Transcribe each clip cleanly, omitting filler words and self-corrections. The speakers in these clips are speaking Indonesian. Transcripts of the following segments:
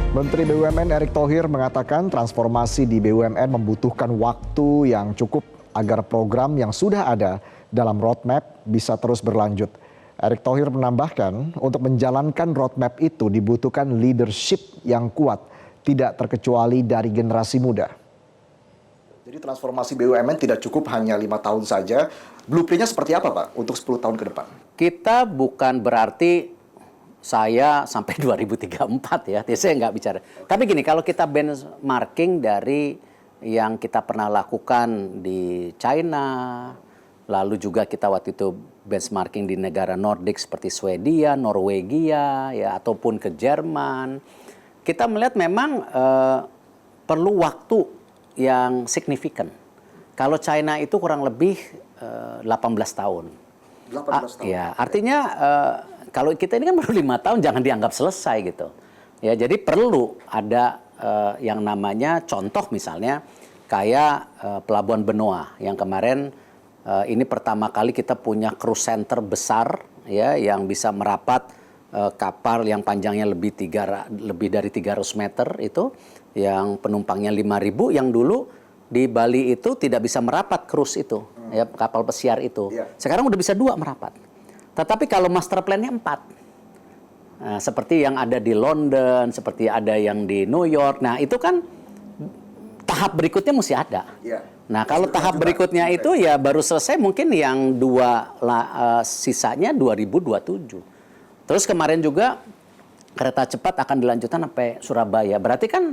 Menteri BUMN Erick Thohir mengatakan transformasi di BUMN membutuhkan waktu yang cukup agar program yang sudah ada dalam roadmap bisa terus berlanjut. Erick Thohir menambahkan untuk menjalankan roadmap itu dibutuhkan leadership yang kuat, tidak terkecuali dari generasi muda. Jadi transformasi BUMN tidak cukup hanya 5 tahun saja. Blueprint-nya seperti apa Pak untuk 10 tahun ke depan? Kita bukan berarti saya sampai 2034 ya, saya nggak bicara. Tapi gini, kalau kita benchmarking dari yang kita pernah lakukan di China, lalu juga kita waktu itu benchmarking di negara Nordik seperti Swedia, Norwegia, ya ataupun ke Jerman, kita melihat memang perlu waktu yang signifikan. Kalau China itu kurang lebih 18 tahun. 18 tahun. Ya, artinya kalau kita ini kan baru 5 tahun, jangan dianggap selesai gitu. Ya, jadi perlu ada yang namanya contoh misalnya kayak Pelabuhan Benoa yang kemarin ini pertama kali kita punya cruise center besar ya yang bisa merapat kapal yang panjangnya lebih dari 300 meter itu yang penumpangnya 5.000 yang dulu di Bali itu tidak bisa merapat cruise itu ya kapal pesiar itu. Sekarang udah bisa 2 merapat. Tetapi kalau master plan-nya 4. Nah, seperti yang ada di London, seperti ada yang di New York. Nah, itu kan tahap berikutnya mesti ada. Nah, kalau tahap berikutnya itu ya baru selesai mungkin yang 2 sisanya 2027. Terus kemarin juga kereta cepat akan dilanjutkan sampai Surabaya. Berarti kan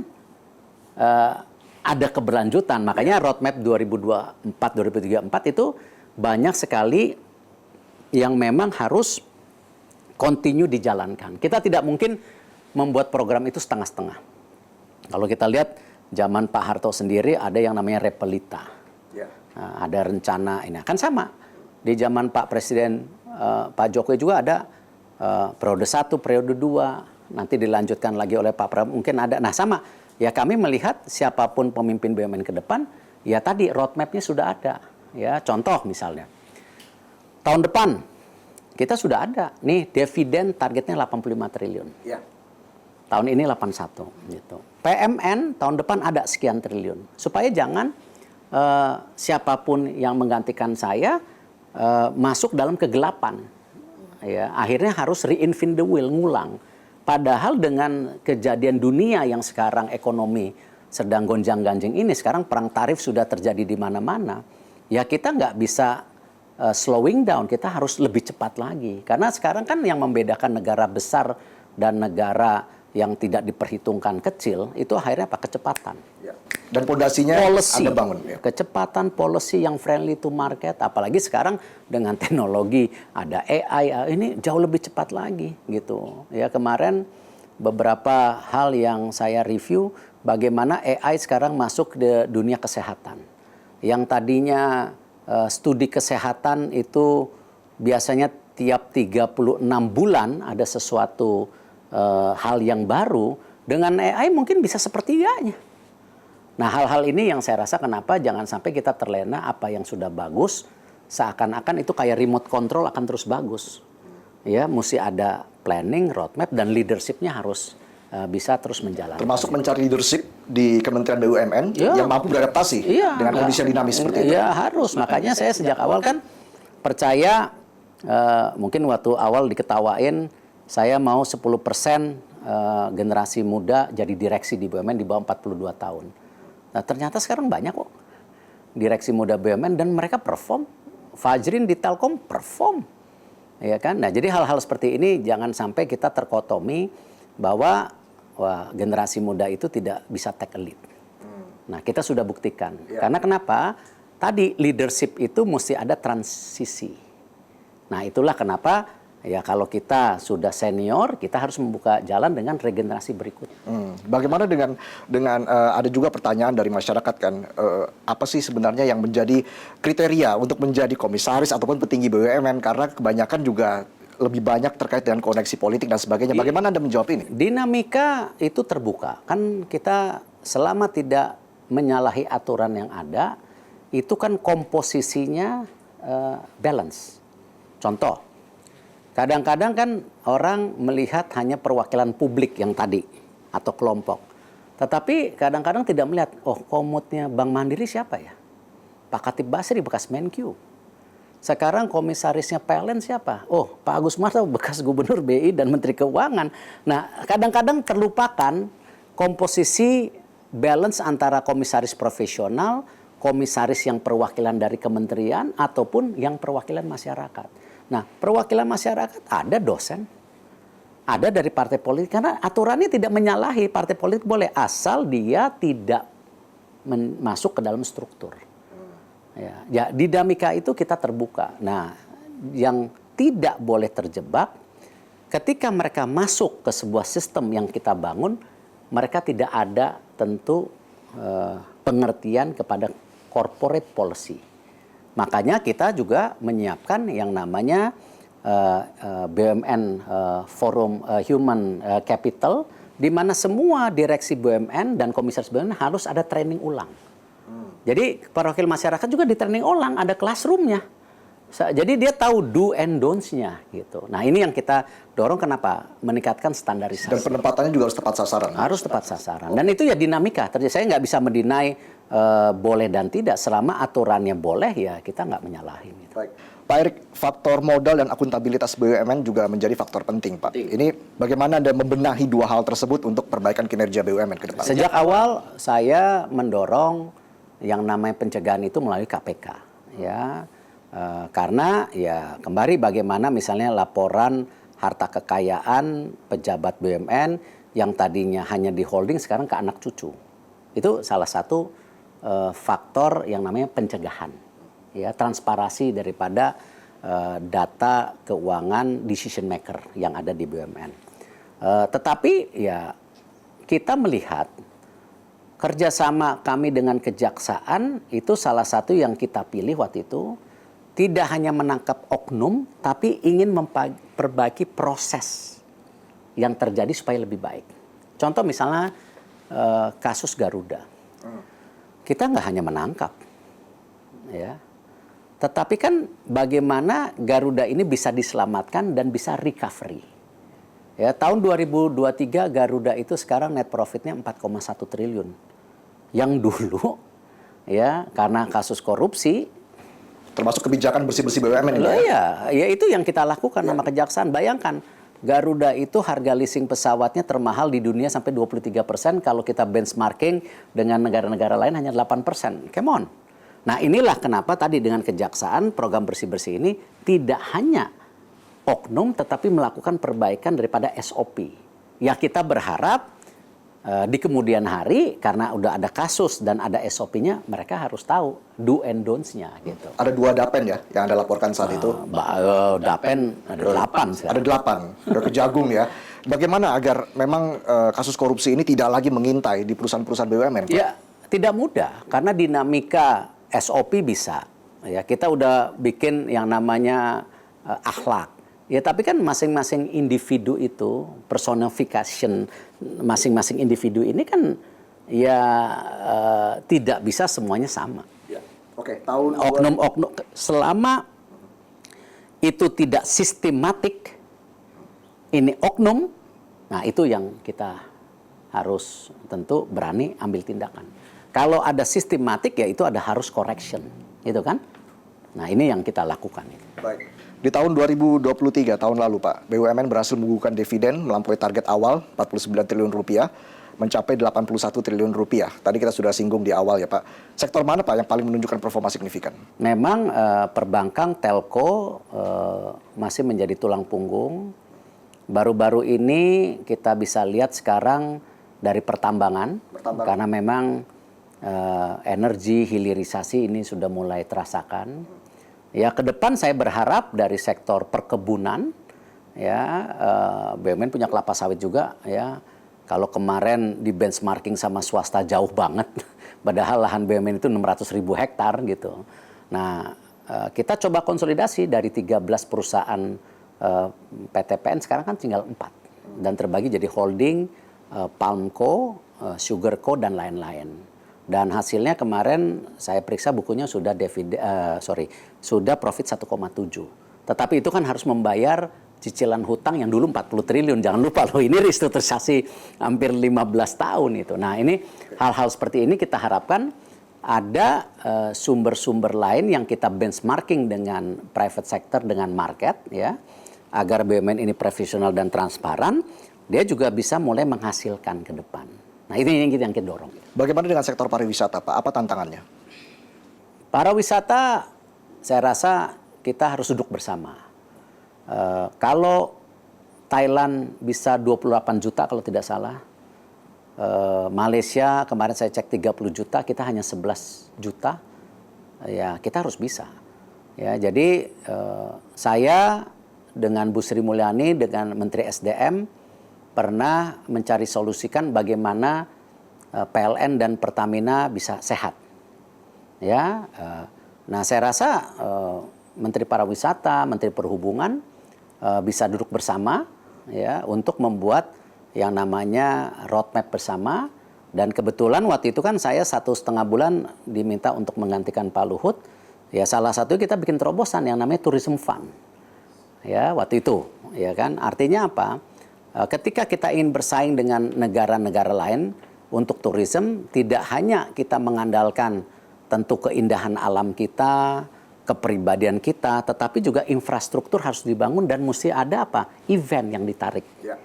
ada keberlanjutan. Makanya roadmap 2024-2034 itu banyak sekali yang memang harus continue dijalankan. Kita tidak mungkin membuat program itu setengah-setengah. Kalau kita lihat zaman Pak Harto sendiri ada yang namanya Repelita. Nah, ada rencana ini. Kan sama. Di zaman Pak Presiden Pak Jokowi juga ada periode 1, periode 2. Nanti dilanjutkan lagi oleh Pak Prabowo. Mungkin ada. Nah sama. Ya kami melihat siapapun pemimpin BUMN ke depan, ya tadi roadmap-nya sudah ada. Ya contoh misalnya. Tahun depan kita sudah ada nih dividen targetnya 85 triliun. Tahun ini 81 gitu. PMN tahun depan ada sekian triliun. Supaya jangan siapapun yang menggantikan saya masuk dalam kegelapan. Ya, akhirnya harus reinvent the wheel, ngulang. Padahal dengan kejadian dunia yang sekarang ekonomi sedang gonjang-ganjing ini, sekarang perang tarif sudah terjadi di mana-mana. Ya kita nggak bisa slowing down, kita harus lebih cepat lagi. Karena sekarang kan yang membedakan negara besar dan negara yang tidak diperhitungkan kecil, itu akhirnya apa? Kecepatan. Dan pondasinya Anda bangun. Kecepatan, policy yang friendly to market. Apalagi sekarang dengan teknologi, ada AI, ini jauh lebih cepat lagi. Gitu. Ya kemarin beberapa hal yang saya review, bagaimana AI sekarang masuk ke dunia kesehatan. Yang tadinya studi kesehatan itu biasanya tiap 36 bulan ada sesuatu hal yang baru, dengan AI mungkin bisa sepertiganya. Nah hal-hal ini yang saya rasa kenapa jangan sampai kita terlena apa yang sudah bagus, seakan-akan itu kayak remote control akan terus bagus. Ya, mesti ada planning, roadmap, dan leadership-nya harus bisa terus menjalankan. Termasuk mencari leadership di Kementerian BUMN yang mampu beradaptasi dengan kondisi yang dinamis seperti itu. Ya harus, makanya saya sejak awal kan percaya, mungkin waktu awal diketawain, saya mau 10% generasi muda jadi direksi di BUMN di bawah 42 tahun. Nah ternyata sekarang banyak kok direksi muda BUMN dan mereka perform. Fajrin di Telkom perform. Ya kan? Nah jadi hal-hal seperti ini jangan sampai kita terkotomi bahwa generasi muda itu tidak bisa take a lead. Nah kita sudah buktikan. Karena kenapa? Tadi leadership itu mesti ada transisi. Nah itulah kenapa ya kalau kita sudah senior, kita harus membuka jalan dengan regenerasi berikutnya. Bagaimana dengan ada juga pertanyaan dari masyarakat kan, apa sih sebenarnya yang menjadi kriteria untuk menjadi komisaris ataupun petinggi BUMN, karena kebanyakan juga lebih banyak terkait dengan koneksi politik dan sebagainya. Bagaimana Anda menjawab ini? Dinamika itu terbuka. Kan kita selama tidak menyalahi aturan yang ada, itu kan komposisinya balance. Contoh, kadang-kadang kan orang melihat hanya perwakilan publik yang tadi. atau kelompok. Tetapi kadang-kadang tidak melihat, oh komutnya Bank Mandiri siapa ya? Pak Khatib Basri bekas Menkyu. Sekarang komisarisnya PLN siapa? Oh, Pak Agus Marto bekas Gubernur BI dan Menteri Keuangan. Nah, kadang-kadang terlupakan komposisi balance antara komisaris profesional, komisaris yang perwakilan dari kementerian, ataupun yang perwakilan masyarakat. Nah, perwakilan masyarakat ada dosen, ada dari partai politik, karena aturannya tidak menyalahi partai politik boleh asal dia tidak masuk ke dalam struktur. Ya, dinamika itu kita terbuka. Nah, yang tidak boleh terjebak ketika mereka masuk ke sebuah sistem yang kita bangun, mereka tidak ada tentu pengertian kepada corporate policy. Makanya kita juga menyiapkan yang namanya BUMN Forum Human Capital, di mana semua direksi BUMN dan komisaris BUMN harus ada training ulang. Jadi perwakilan masyarakat juga di training ulang, ada classroomnya. Jadi dia tahu do and don'ts-nya gitu. Nah, ini yang kita dorong, kenapa? Meningkatkan standarisasi. Dan penempatannya juga harus tepat sasaran. Harus tepat sasaran. Dan itu ya dinamika. Saya nggak bisa mendinai boleh dan tidak. Selama aturannya boleh, ya kita nggak menyalahi. Gitu. Baik. Pak Erik, faktor modal dan akuntabilitas BUMN juga menjadi faktor penting, Pak. Ini bagaimana Anda membenahi dua hal tersebut untuk perbaikan kinerja BUMN ke depan? Sejak awal saya mendorong yang namanya pencegahan itu melalui KPK. Ya. Karena ya kembali bagaimana misalnya laporan harta kekayaan pejabat BUMN yang tadinya hanya di holding sekarang ke anak cucu. Itu salah satu faktor yang namanya pencegahan. Ya, transparansi daripada data keuangan decision maker yang ada di BUMN. Tetapi ya kita melihat kerjasama kami dengan kejaksaan itu salah satu yang kita pilih waktu itu. Tidak hanya menangkap oknum, tapi ingin memperbaiki proses yang terjadi supaya lebih baik. Contoh misalnya kasus Garuda. Kita nggak hanya menangkap, ya, tetapi kan bagaimana Garuda ini bisa diselamatkan dan bisa recovery. Ya, tahun 2023 Garuda itu sekarang net profitnya 4,1 triliun. Yang dulu, ya, karena kasus korupsi. Termasuk kebijakan bersih-bersih BUMN ini. Ya itu yang kita lakukan sama kejaksaan. Bayangkan, Garuda itu harga leasing pesawatnya termahal di dunia sampai 23%. Kalau kita benchmarking dengan negara-negara lain hanya 8%. Come on. Nah, inilah kenapa tadi dengan kejaksaan program bersih-bersih ini tidak hanya oknum tetapi melakukan perbaikan daripada SOP. Ya kita berharap di kemudian hari karena udah ada kasus dan ada SOP-nya, mereka harus tahu do and don'ts-nya gitu. Ada 2 dapen ya yang Anda laporkan saat itu? Dapen ada 8. Ada 8, udah kejagung ya. Bagaimana agar memang kasus korupsi ini tidak lagi mengintai di perusahaan-perusahaan BUMN, Pak? Ya, tidak mudah karena dinamika SOP bisa. Ya, kita udah bikin yang namanya akhlak. Ya, tapi kan masing-masing individu itu, personification masing-masing individu ini kan ya tidak bisa semuanya sama. Ya. Oke, tahun oknum selama itu tidak sistematik, ini oknum, nah itu yang kita harus tentu berani ambil tindakan. Kalau ada sistematik ya itu ada harus correction, gitu kan? Nah ini yang kita lakukan. Baik. Di tahun 2023, tahun lalu Pak, BUMN berhasil menggugurkan dividen melampaui target awal 49 triliun rupiah, mencapai 81 triliun rupiah. Tadi kita sudah singgung di awal ya Pak. Sektor mana Pak yang paling menunjukkan performa signifikan? Memang perbankan, telco masih menjadi tulang punggung. Baru-baru ini kita bisa lihat sekarang dari pertambangan. Karena memang energi hilirisasi ini sudah mulai terasakan. Ya, ke depan saya berharap dari sektor perkebunan, ya, BUMN punya kelapa sawit juga, ya. Kalau kemarin di benchmarking sama swasta jauh banget, padahal lahan BUMN itu 600.000 hektar gitu. Nah, kita coba konsolidasi dari 13 perusahaan PTPN sekarang kan tinggal 4 dan terbagi jadi holding, Palmco, Sugarco dan lain-lain. Dan hasilnya kemarin saya periksa bukunya sudah sudah profit 1,7. Tetapi itu kan harus membayar cicilan hutang yang dulu 40 triliun. Jangan lupa loh, ini restrukturisasi hampir 15 tahun itu. Nah, ini hal-hal seperti ini kita harapkan ada sumber-sumber lain yang kita benchmarking dengan private sector, dengan market, ya, agar BUMN ini profesional dan transparan, dia juga bisa mulai menghasilkan ke depan. Nah, ini yang kita dorong. Bagaimana dengan sektor pariwisata, Pak? Apa tantangannya? Pariwisata, saya rasa kita harus duduk bersama. Kalau Thailand bisa 28 juta kalau tidak salah, Malaysia kemarin saya cek 30 juta, kita hanya 11 juta, ya kita harus bisa. Ya, jadi saya dengan Bu Sri Mulyani, dengan Menteri SDM, pernah mencari solusikan bagaimana PLN dan Pertamina bisa sehat. Ya, nah saya rasa Menteri Pariwisata, Menteri Perhubungan bisa duduk bersama, ya, untuk membuat yang namanya roadmap bersama. Dan kebetulan waktu itu kan saya 1,5 bulan diminta untuk menggantikan Pak Luhut. Ya, salah satu kita bikin terobosan yang namanya Tourism Fund. Ya, waktu itu, ya kan. Artinya apa? Ketika kita ingin bersaing dengan negara-negara lain untuk tourism, tidak hanya kita mengandalkan tentu keindahan alam kita, kepribadian kita, tetapi juga infrastruktur harus dibangun dan mesti ada apa? Event yang ditarik. Ya.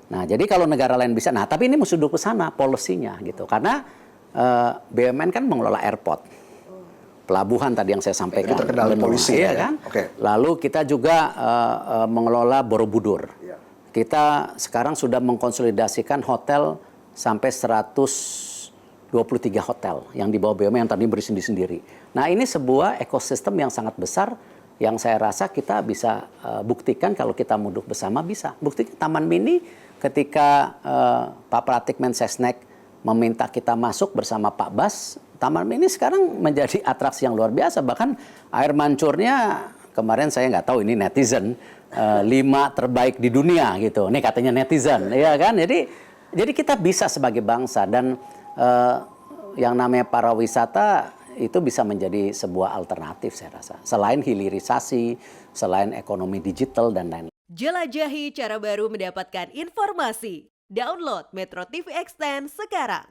Nah, jadi kalau negara lain bisa, nah tapi ini mesti duduk ke sana polisinya gitu. Karena BUMN kan mengelola airport, pelabuhan tadi yang saya sampaikan. Itu terkendali polisi, iya ya, kan? Oke. Lalu kita juga mengelola Borobudur. Ya. Kita sekarang sudah mengkonsolidasikan hotel sampai 123 hotel yang di bawah BUMN yang tadi beri sendiri-sendiri. Nah, ini sebuah ekosistem yang sangat besar yang saya rasa kita bisa buktikan kalau kita duduk bersama bisa. Buktikan Taman Mini ketika Pak Pratik Mensesnek meminta kita masuk bersama Pak Bas, Taman Mini sekarang menjadi atraksi yang luar biasa. Bahkan air mancurnya kemarin saya nggak tahu ini netizen 5 terbaik di dunia gitu. Ini katanya netizen, ya kan? Jadi kita bisa sebagai bangsa dan yang namanya pariwisata itu bisa menjadi sebuah alternatif saya rasa. Selain hilirisasi, selain ekonomi digital dan lain-lain. Jelajahi cara baru mendapatkan informasi. Download Metro TV Extend sekarang.